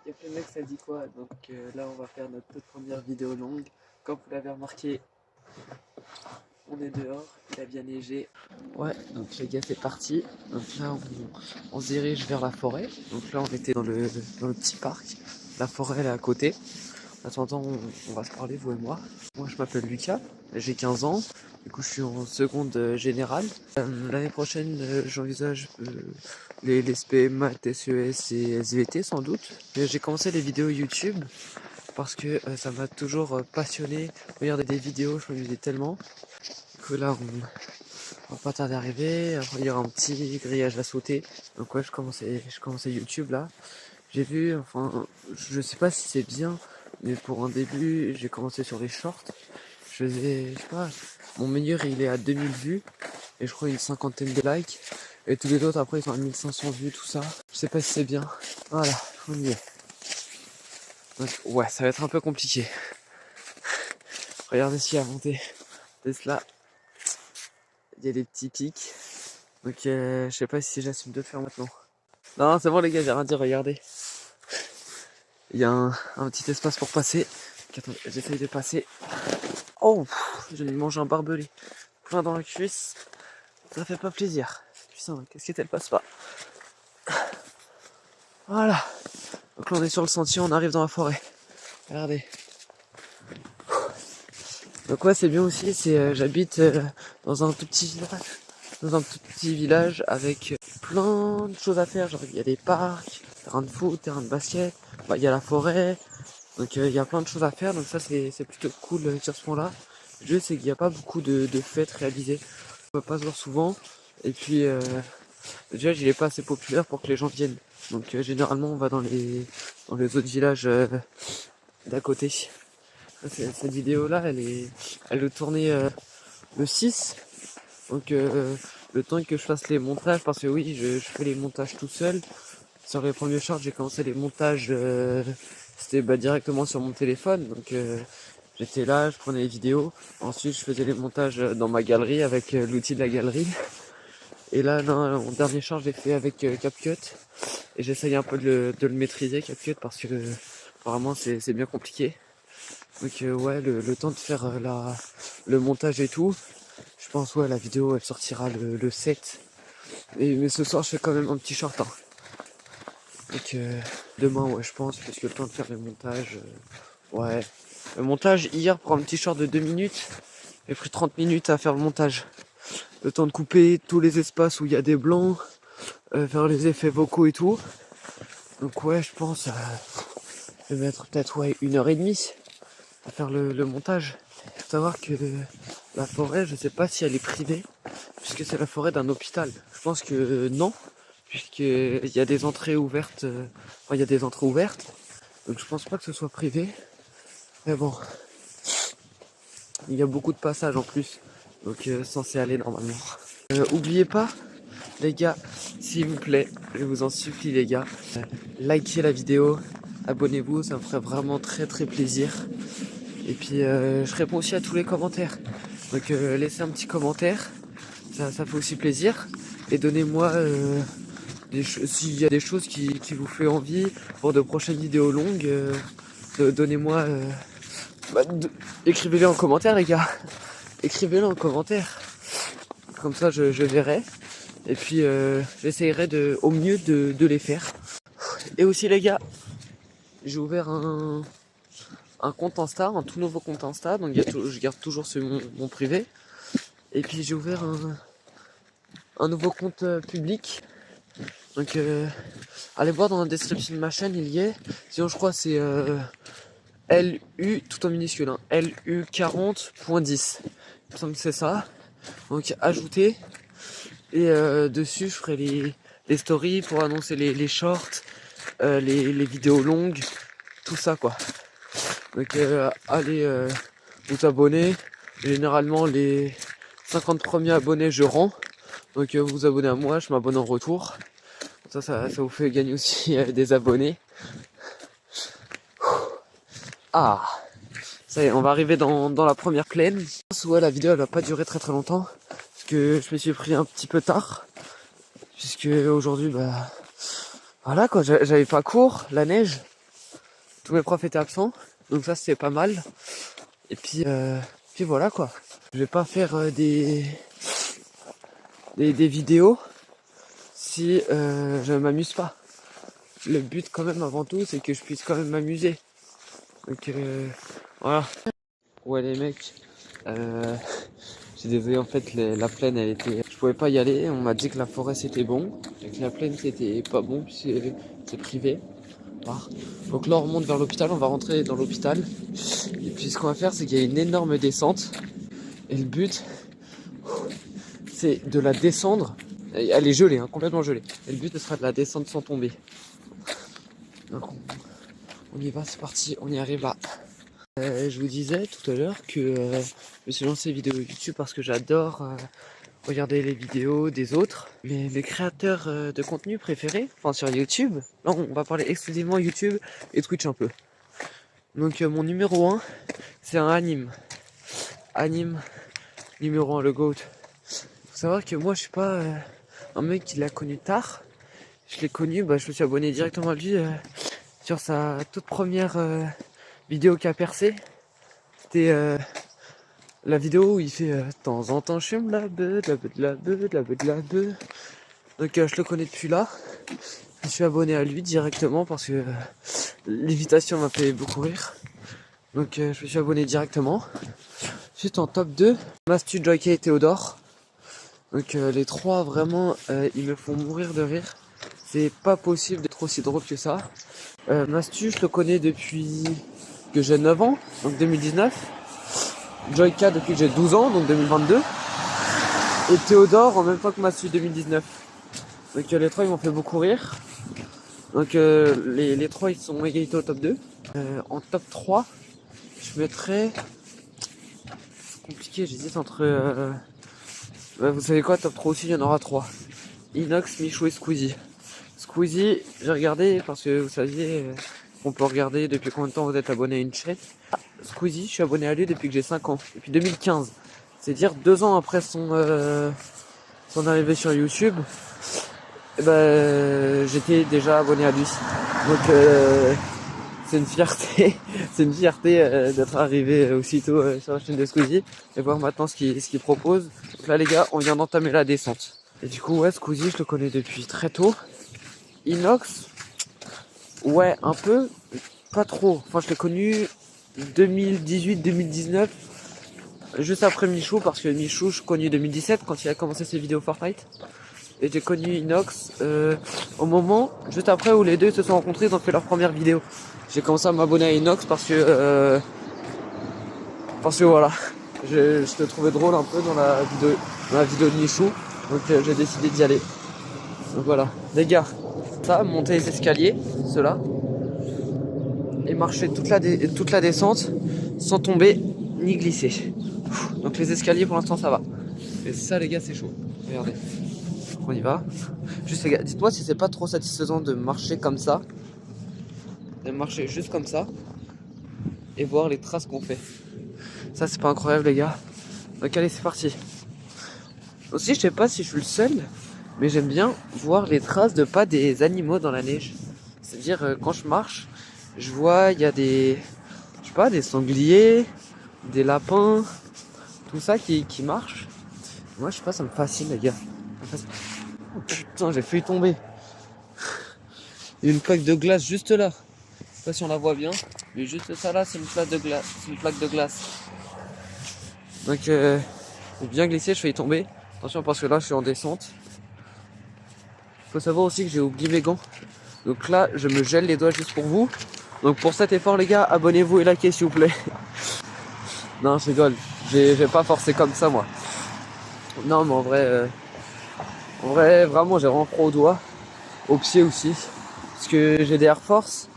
Il y a plein de mecs, ça dit quoi? Donc là, on va faire notre toute première vidéo longue. Comme vous l'avez remarqué, on est dehors, il a bien neigé. Ouais, donc les gars, c'est parti. Donc là, on se dirige vers la forêt. Donc là, on était dans le petit parc. La forêt, elle est à côté. En attendant, on va se parler, vous et moi. Moi, je m'appelle Lucas, j'ai 15 ans. Du coup, je suis en seconde générale. L'année prochaine, j'envisage les SPM, maths, SES et SVT sans doute. J'ai commencé les vidéos YouTube parce que ça m'a toujours passionné. Regarder des vidéos, je m'amusais tellement. Du coup, là, on va pas tarder à arriver. Après, il y aura un petit grillage à sauter. Donc ouais, je commençais YouTube là. J'ai vu, enfin, je sais pas si c'est bien, mais pour un début, j'ai commencé sur les shorts. Je faisais, je sais pas, mon meilleur il est à 2000 vues, et je crois une cinquantaine de likes. Et tous les autres après ils sont à 1500 vues, tout ça. Je sais pas si c'est bien. Voilà, on y est. Donc, ouais, ça va être un peu compliqué. Regardez ce qu'il y a à monter. Tesla, il y a des petits pics. Donc je sais pas si j'assume de le faire maintenant. Non, c'est bon les gars, j'ai rien dit, regardez. Il y a un petit espace pour passer. Attends, j'essaye de passer. Oh, j'ai mangé un barbelé. Plein dans la cuisse. Ça fait pas plaisir. Putain, qu'est-ce qu'elle passe pas. Voilà. Donc là on est sur le sentier, on arrive dans la forêt. Regardez. Donc ouais, c'est bien aussi, j'habite dans un tout petit village. Dans un tout petit village avec plein de choses à faire. Genre il y a des parcs, terrain de foot, terrain de basket. Bah, il y a la forêt. Donc il y a plein de choses à faire. Donc ça c'est plutôt cool sur ce point-là. Le jeu c'est qu'il n'y a pas beaucoup de fêtes réalisées. On peut pas se voir souvent. Et puis déjà il est pas assez populaire pour que les gens viennent. Donc généralement on va dans les autres villages d'à côté. Cette vidéo là elle est tournée le 6. Donc le temps que je fasse les montages, parce que oui je fais les montages tout seul. Sur les premiers shorts j'ai commencé les montages c'était directement sur mon téléphone. Donc j'étais là, je prenais les vidéos. Ensuite je faisais les montages dans ma galerie avec l'outil de la galerie. Et là non, mon dernier short j'ai fait avec CapCut. Et j'essaye un peu de le maîtriser CapCut parce que apparemment c'est bien compliqué. Donc ouais, le temps de faire le montage et tout, je pense ouais la vidéo elle sortira le 7. Mais ce soir je fais quand même un petit short. Hein. Donc demain ouais je pense, parce que le temps de faire le montage, ouais. Le montage hier pour un petit short de 2 minutes, j'ai pris 30 minutes à faire le montage. Le temps de couper tous les espaces où il y a des blancs, faire les effets vocaux et tout. Donc ouais je pense je vais mettre peut-être ouais 1h30 à faire le montage. Faut savoir que la forêt, je sais pas si elle est privée, puisque c'est la forêt d'un hôpital. Je pense que non, puisqu'il y a des entrées ouvertes. Enfin, il y a des entrées ouvertes, donc je pense pas que ce soit privé. Mais bon, il y a beaucoup de passages en plus, donc censé aller normalement. Oubliez pas, les gars, s'il vous plaît, je vous en supplie les gars, likez la vidéo, abonnez-vous, ça me ferait vraiment très très plaisir. Et puis je réponds aussi à tous les commentaires. Donc laissez un petit commentaire, ça fait aussi plaisir. Et donnez-moi s'il y a des choses qui vous fait envie pour de prochaines vidéos longues. Donnez-moi, écrivez-les en commentaire les gars. Écrivez-les en commentaire. Comme ça je verrai. Et puis j'essayerai au mieux de les faire. Et aussi les gars, j'ai ouvert un compte Insta, un tout nouveau compte Insta, donc je garde toujours mon privé. Et puis j'ai ouvert un nouveau compte public. Donc allez voir dans la description de ma chaîne, il y est. Sinon je crois c'est LU tout en minuscule, hein, LU40.10. Il me semble que c'est ça. Donc ajoutez. Et dessus je ferai les stories pour annoncer les shorts, les vidéos longues, tout ça quoi. Donc allez vous abonner. Généralement les 50 premiers abonnés je rends. Donc vous vous abonnez à moi, je m'abonne en retour. Ça vous fait gagner aussi des abonnés. Ah, ça y est, on va arriver dans la première plaine. Ouais, la vidéo elle va pas durer très très longtemps. Parce que je me suis pris un petit peu tard. Puisque aujourd'hui, bah voilà quoi, j'avais pas cours, la neige. tous mes profs étaient absents, donc ça c'était pas mal. Et puis voilà quoi. Je vais pas faire des vidéos si je m'amuse pas. Le but quand même avant tout c'est que je puisse quand même m'amuser. Donc voilà. Ouais les mecs, je suis désolé en fait la plaine elle était. Je pouvais pas y aller, on m'a dit que la forêt c'était bon, et que la plaine c'était pas bon puisque c'est privé. Donc là on remonte vers l'hôpital, on va rentrer dans l'hôpital. Et puis ce qu'on va faire c'est qu'il y a une énorme descente. Et le but c'est de la descendre. Elle est gelée, hein, complètement gelée. Et le but ce sera de la descendre sans tomber. Donc on y va, c'est parti, on y arrive là. Je vous disais tout à l'heure que je me suis lancé vidéo YouTube parce que j'adore regarder les vidéos des autres. Mes créateurs de contenu préférés, enfin sur YouTube, là on va parler exclusivement YouTube et Twitch un peu. Donc mon numéro 1, c'est un anime. Anime numéro 1, le GOAT. Faut savoir que moi je suis pas un mec qui l'a connu tard. Je l'ai connu, je me suis abonné directement à lui sur sa toute première vidéo qui a percé. C'était la vidéo où il fait de temps en temps je fume la beuh, de la beuh, de la beuh, de la beuh, de la beuh. Donc je le connais depuis là. Je suis abonné à lui directement parce que l'invitation m'a fait beaucoup rire. Donc je me suis abonné directement. Ensuite en top 2, Mastu, Joyka et Théodore. Donc les trois vraiment ils me font mourir de rire. C'est pas possible d'être aussi drôle que ça. Mastu je le connais depuis que j'ai 9 ans, donc 2019. Joyka depuis que j'ai 12 ans, donc 2022. Et Théodore en même temps que Mastu 2019. Donc les trois ils m'ont fait beaucoup rire. Donc les trois ils sont égalité au top 2. En top 3, je mettrais... C'est compliqué, j'hésite entre... vous savez quoi, top 3 aussi, il y en aura 3. Inox, Michou et Squeezie. Squeezie, j'ai regardé parce que vous saviez qu'on peut regarder depuis combien de temps vous êtes abonné à une chaîne. Squeezie, je suis abonné à lui depuis que j'ai 5 ans, depuis 2015. C'est-à-dire 2 ans après son arrivée sur YouTube. J'étais déjà abonné à lui. Donc c'est une fierté, c'est une fierté d'être arrivé aussitôt sur la chaîne de Squeezie et voir maintenant ce qu'il propose. Donc là les gars, on vient d'entamer la descente. Et du coup ouais, Squeezie je le connais depuis très tôt. Inox, ouais un peu, pas trop. Enfin je l'ai connu 2018-2019, juste après Michou, parce que Michou je connu 2017 quand il a commencé ses vidéos Fortnite. Et j'ai connu Inox au moment, juste après où les deux se sont rencontrés, ils ont fait leur première vidéo. J'ai commencé à m'abonner à Inox parce que voilà, je te trouvais drôle un peu dans la vidéo de Michou, donc j'ai décidé d'y aller. Donc voilà, les gars, ça, monter les escaliers, ceux-là, et marcher toute la descente sans tomber ni glisser. Donc les escaliers pour l'instant ça va. Et ça les gars c'est chaud, regardez. On y va. Juste les gars, dites-moi si c'est pas trop satisfaisant de marcher comme ça. De marcher juste comme ça. Et voir les traces qu'on fait. Ça c'est pas incroyable les gars. Donc allez c'est parti. Aussi je sais pas si je suis le seul, mais j'aime bien voir les traces de pas des animaux dans la neige. C'est-à-dire quand je marche, je vois il y a des... Je sais pas, des sangliers, des lapins, tout ça qui marche. Moi je sais pas, ça me fascine les gars. Oh putain, j'ai failli tomber. Il y a une plaque de glace juste là. Je sais pas si on la voit bien, mais juste ça là, c'est une plaque de glace. C'est une plaque de glace. Donc, j'ai bien glissé, je failli tomber. Attention parce que là, je suis en descente. Faut savoir aussi que j'ai oublié mes gants. Donc là, je me gèle les doigts juste pour vous. Donc pour cet effort, les gars, abonnez-vous et likez s'il vous plaît. Non, je rigole. J'ai pas forcé comme ça, moi. Non, mais en vrai, vraiment, j'ai vraiment froid aux doigts. Aux pieds aussi. Parce que j'ai des Air Force.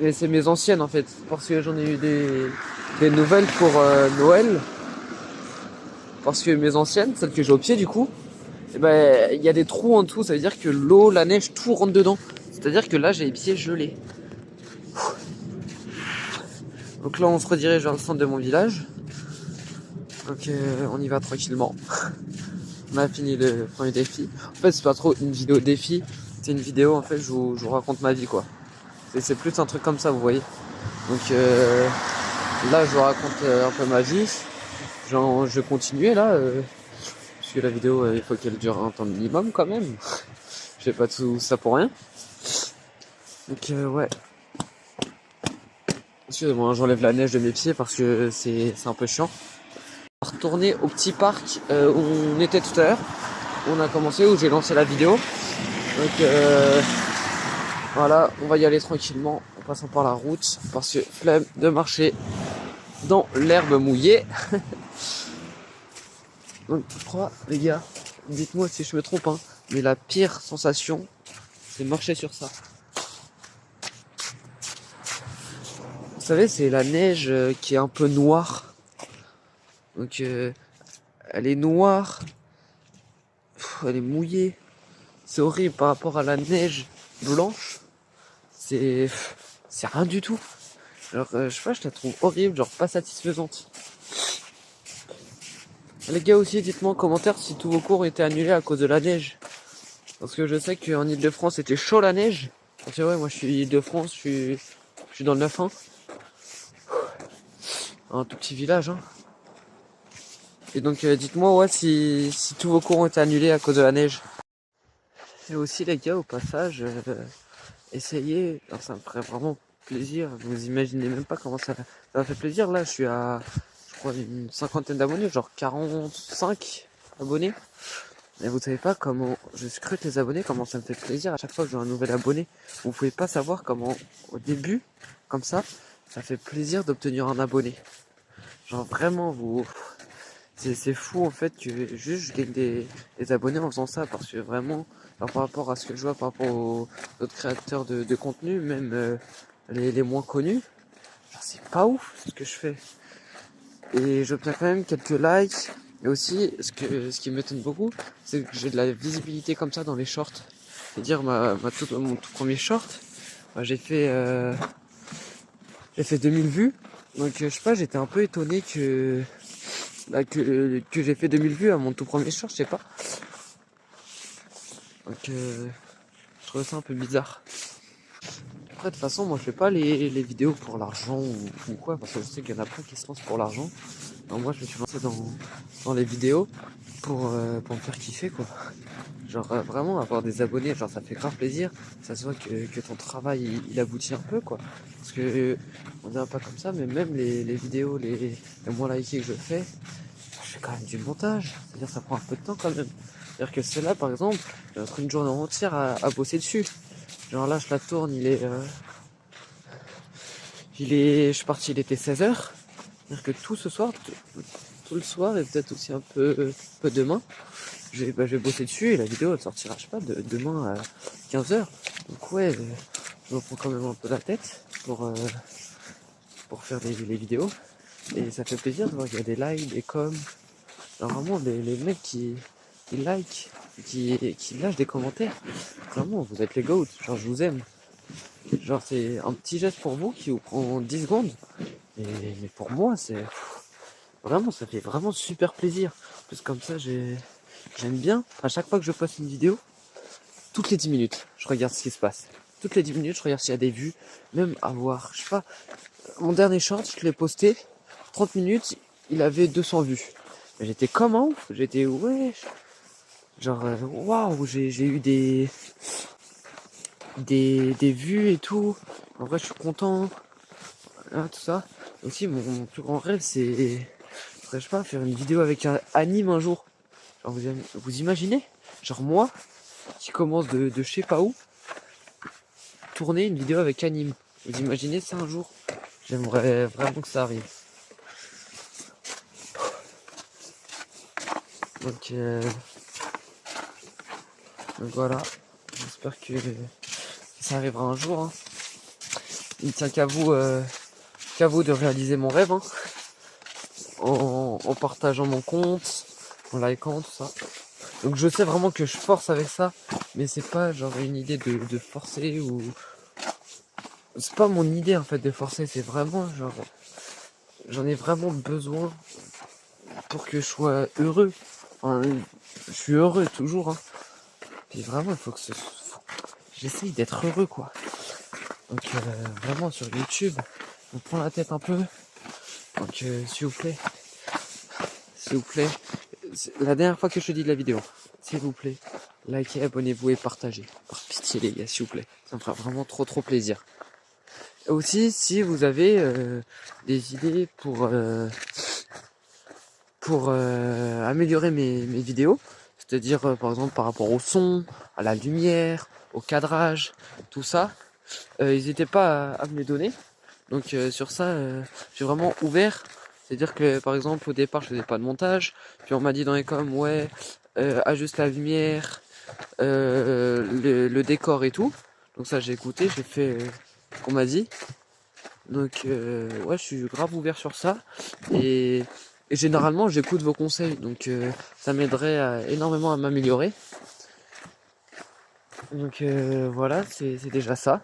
Et c'est mes anciennes en fait. Parce que j'en ai eu des nouvelles pour Noël. Parce que mes anciennes, celles que j'ai aux pieds du coup, il y a des trous en dessous. Ça veut dire que l'eau, la neige, tout rentre dedans. C'est-à-dire que là, j'ai les pieds gelés. Donc là, on se redirige vers le centre de mon village. Donc on y va tranquillement. On a fini le premier défi. En fait, c'est pas trop une vidéo défi. C'est une vidéo, en fait, je vous raconte ma vie, quoi. C'est plus un truc comme ça, vous voyez. Donc là, je vous raconte un peu ma vie. Genre, je vais continuer là, parce que la vidéo, il faut qu'elle dure un temps minimum quand même. Je fais pas tout ça pour rien. Donc ouais. Excusez-moi, j'enlève la neige de mes pieds parce que c'est un peu chiant. On va retourner au petit parc où on était tout à l'heure. On a commencé, où j'ai lancé la vidéo. Donc voilà, on va y aller tranquillement en passant par la route parce que flemme de marcher dans l'herbe mouillée. Donc je crois, les gars, dites-moi si je me trompe, hein, mais la pire sensation, c'est marcher sur ça. Vous savez, c'est la neige qui est un peu noire. Donc elle est noire, elle est mouillée. C'est horrible par rapport à la neige blanche. C'est rien du tout. Alors je sais pas, je la trouve horrible, genre pas satisfaisante. Les gars aussi, dites-moi en commentaire si tous vos cours ont été annulés à cause de la neige. Parce que je sais qu'en Ile-de-France c'était chaud la neige. C'est vrai, moi je suis Ile-de-France, je suis dans le 9-1. Un tout petit village, hein. Et donc dites-moi ouais si tous vos cours ont été annulés à cause de la neige. Et aussi les gars, au passage, essayez, alors ça me ferait vraiment plaisir. Vous imaginez même pas comment ça me fait plaisir. Là je suis à, je crois, une cinquantaine d'abonnés, genre 45 abonnés. Et vous savez pas comment je scrute les abonnés, comment ça me fait plaisir à chaque fois que j'ai un nouvel abonné. Vous pouvez pas savoir comment au début, comme ça fait plaisir d'obtenir un abonné. Genre vraiment c'est fou en fait que juste je gagne des abonnés en faisant ça, parce que vraiment, alors, par rapport à ce que je vois, par rapport aux autres créateurs de contenu, même les moins connus, c'est pas ouf ce que je fais. Et j'obtiens quand même quelques likes. Et aussi, ce qui m'étonne beaucoup, c'est que j'ai de la visibilité comme ça dans les shorts. C'est-à-dire mon tout premier short, j'ai fait 2000 vues. Donc je sais pas, j'étais un peu étonné que j'ai fait 2000 vues à mon tout premier short, je sais pas. Donc je trouve ça un peu bizarre. Après de toute façon, moi je fais pas les vidéos pour l'argent ou quoi, parce que je sais qu'il y en a plein qui se lancent pour l'argent. Alors moi je me suis lancé dans les vidéos pour me faire kiffer quoi. Genre vraiment avoir des abonnés, genre ça fait grave plaisir. Ça se voit que ton travail il aboutit un peu quoi. Parce que on dirait pas comme ça, mais même les vidéos les moins likées que je fais quand même du montage. C'est-à-dire ça prend un peu de temps quand même. C'est-à-dire que celle-là par exemple, j'ai pris une journée entière à bosser dessus. Genre là je la tourne, je suis parti, il était 16h. C'est-à-dire que tout ce soir, tout le soir et peut-être aussi un peu demain, je vais bosser dessus et la vidéo elle sortira, je sais pas, demain à 15h. Donc ouais, je me prends quand même un peu la tête pour faire les vidéos. Et ça fait plaisir de voir qu'il y a des likes, des coms. Genre vraiment les mecs qui like, qui lâchent des commentaires. Vraiment, vous êtes les goats, genre je vous aime. Genre c'est un petit geste pour vous qui vous prend 10 secondes. Mais pour moi c'est vraiment, ça fait vraiment super plaisir. Parce que comme ça j'aime bien. À chaque fois que je poste une vidéo, toutes les 10 minutes, je regarde ce qui se passe. Toutes les 10 minutes, je regarde s'il y a des vues. Même avoir, je sais pas, mon dernier short, je l'ai posté, 30 minutes, il avait 200 vues. Mais j'étais comme un ouf, j'étais ouais. Genre, waouh, j'ai eu des vues et tout. En vrai, je suis content. Hein, tout ça. Aussi, mon plus grand rêve, c'est, je sais pas, faire une vidéo avec un anime un jour. Genre, vous imaginez? Genre moi, qui commence de je sais pas où, tourner une vidéo avec anime. Vous imaginez ça un jour? J'aimerais vraiment que ça arrive. Donc voilà. J'espère que ça arrivera un jour. Hein. Il ne tient qu'à vous de réaliser mon rêve. Hein. En partageant mon compte, en likant, tout ça. Donc je sais vraiment que je force avec ça, mais c'est pas genre une idée de forcer ou... C'est pas mon idée en fait de forcer, c'est vraiment genre... J'en ai vraiment besoin pour que je sois heureux. Enfin, je suis heureux toujours. Hein. Puis vraiment, il faut que j'essaye d'être heureux quoi. Donc vraiment sur YouTube, on prend la tête un peu. Donc s'il vous plaît, c'est la dernière fois que je te dis de la vidéo, s'il vous plaît, likez, abonnez-vous et partagez. Par pitié les gars, s'il vous plaît. Ça me fera vraiment trop plaisir. Et aussi, si vous avez des idées pour améliorer mes vidéos, c'est-à-dire par exemple par rapport au son, à la lumière, au cadrage, tout ça, n'hésitez pas à me les donner. Donc sur ça, je suis vraiment ouvert. C'est-à-dire que par exemple au départ je faisais pas de montage, puis on m'a dit dans les coms ouais ajuste la lumière, le décor et tout. Donc ça j'ai écouté, j'ai fait ce qu'on m'a dit. Donc ouais je suis grave ouvert sur ça et généralement j'écoute vos conseils donc ça m'aiderait énormément à m'améliorer. Donc voilà c'est déjà ça.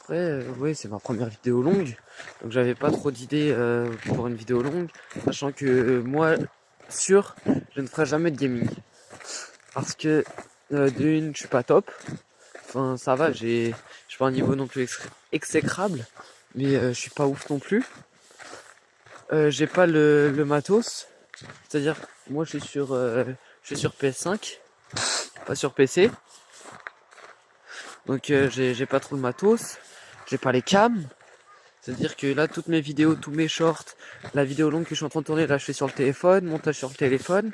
Après ouais c'est ma première vidéo longue donc j'avais pas trop d'idées pour une vidéo longue sachant que moi sûr je ne ferai jamais de gaming parce que d'une je suis pas top. Enfin ça va je suis pas un niveau non plus exécrable mais je suis pas ouf non plus. J'ai pas le matos, c'est-à-dire moi je suis sur PS5, pas sur PC, donc j'ai pas trop le matos, j'ai pas les cams, c'est-à-dire que là toutes mes vidéos, tous mes shorts, la vidéo longue que je suis en train de tourner là je fais sur le téléphone, montage sur le téléphone,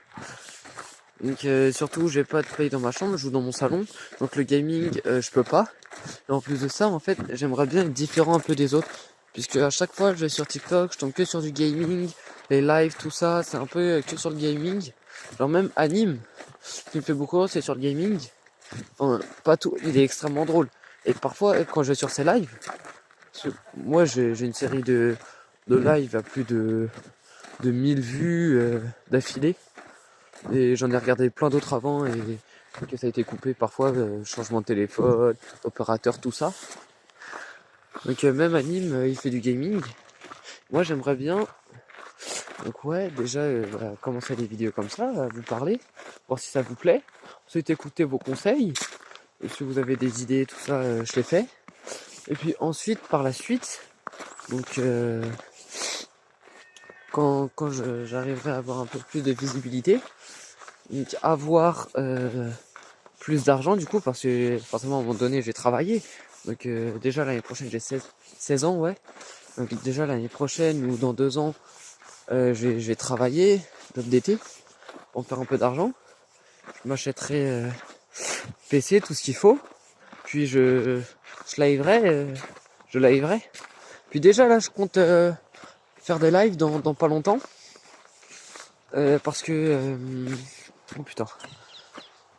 donc surtout j'ai pas de play dans ma chambre, je joue dans mon salon, donc le gaming je peux pas, et en plus de ça en fait j'aimerais bien être différent un peu des autres. Puisque à chaque fois je vais sur TikTok, je tombe que sur du gaming, les lives, tout ça, c'est un peu que sur le gaming. Genre même Anime, ce qui me fait beaucoup rire, c'est sur le gaming. Enfin, pas tout, il est extrêmement drôle. Et parfois, quand je vais sur ses lives, parce que moi j'ai une série de lives à plus de 1000 vues d'affilée. Et j'en ai regardé plein d'autres avant et que ça a été coupé parfois, changement de téléphone, opérateur, tout ça. Donc même Anime, il fait du gaming. Moi j'aimerais bien, donc ouais, déjà commencer les vidéos comme ça, vous parler, voir si ça vous plaît. Ensuite écouter vos conseils. Et si vous avez des idées, tout ça, je les fais. Et puis ensuite, par la suite, donc quand j'arriverai à avoir un peu plus de visibilité, donc avoir plus d'argent du coup, parce que forcément à un moment donné j'ai travaillé. Donc déjà l'année prochaine j'ai 16 ans, ouais. Donc déjà l'année prochaine ou dans 2 ans, je vais travailler d'été pour me faire un peu d'argent. Je m'achèterai PC, tout ce qu'il faut. Puis je liverai, je liverai. Puis déjà là je compte faire des lives dans pas longtemps. Parce que oh putain.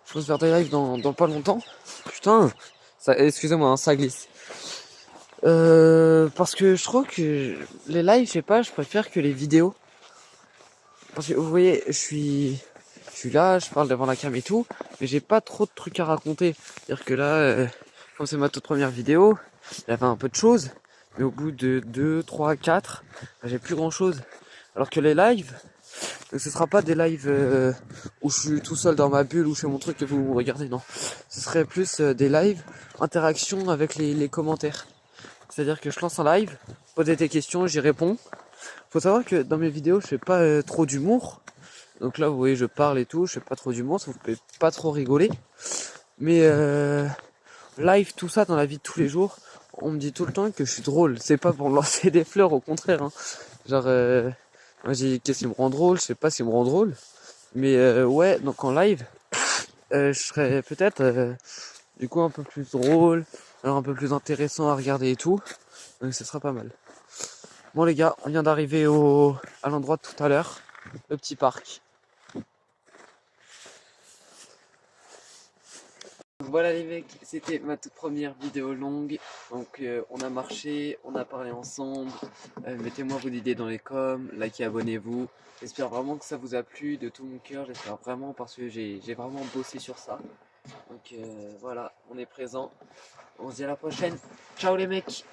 Je pense faire des lives dans pas longtemps. Putain, excusez-moi, hein, ça glisse. Parce que je trouve que les lives, je sais pas, je préfère que les vidéos. Parce que vous voyez, je suis là, je parle devant la cam et tout, mais j'ai pas trop de trucs à raconter. C'est-à-dire que là, comme c'est ma toute première vidéo, il y avait un peu de choses, mais au bout de 2, 3, 4, j'ai plus grand chose. Alors que les lives, donc ce sera pas des lives où je suis tout seul dans ma bulle, où je fais mon truc et vous regardez, non. Ce serait plus des lives, interaction avec les commentaires. C'est-à-dire que je lance un live, posez des questions, j'y réponds. Faut savoir que dans mes vidéos, je fais pas trop d'humour. Donc là, vous voyez, je parle et tout, je fais pas trop d'humour, ça vous fait pas trop rigoler. Mais live, tout ça, dans la vie de tous les jours, on me dit tout le temps que je suis drôle. C'est pas pour me lancer des fleurs, au contraire. Hein. Genre, moi j'ai qu'est-ce qui me rend drôle, je sais pas ce qui me rend drôle. Mais ouais, donc en live, je serais peut-être du coup un peu plus drôle, alors un peu plus intéressant à regarder et tout. Donc ce sera pas mal. Bon les gars, on vient d'arriver à l'endroit de tout à l'heure, le petit parc. Voilà les mecs, c'était ma toute première vidéo longue. Donc on a marché, on a parlé ensemble. Mettez-moi vos idées dans les coms, likez, abonnez-vous. J'espère vraiment que ça vous a plu de tout mon cœur. J'espère vraiment parce que j'ai vraiment bossé sur ça. Donc voilà, on est présent. On se dit à la prochaine. Ciao les mecs.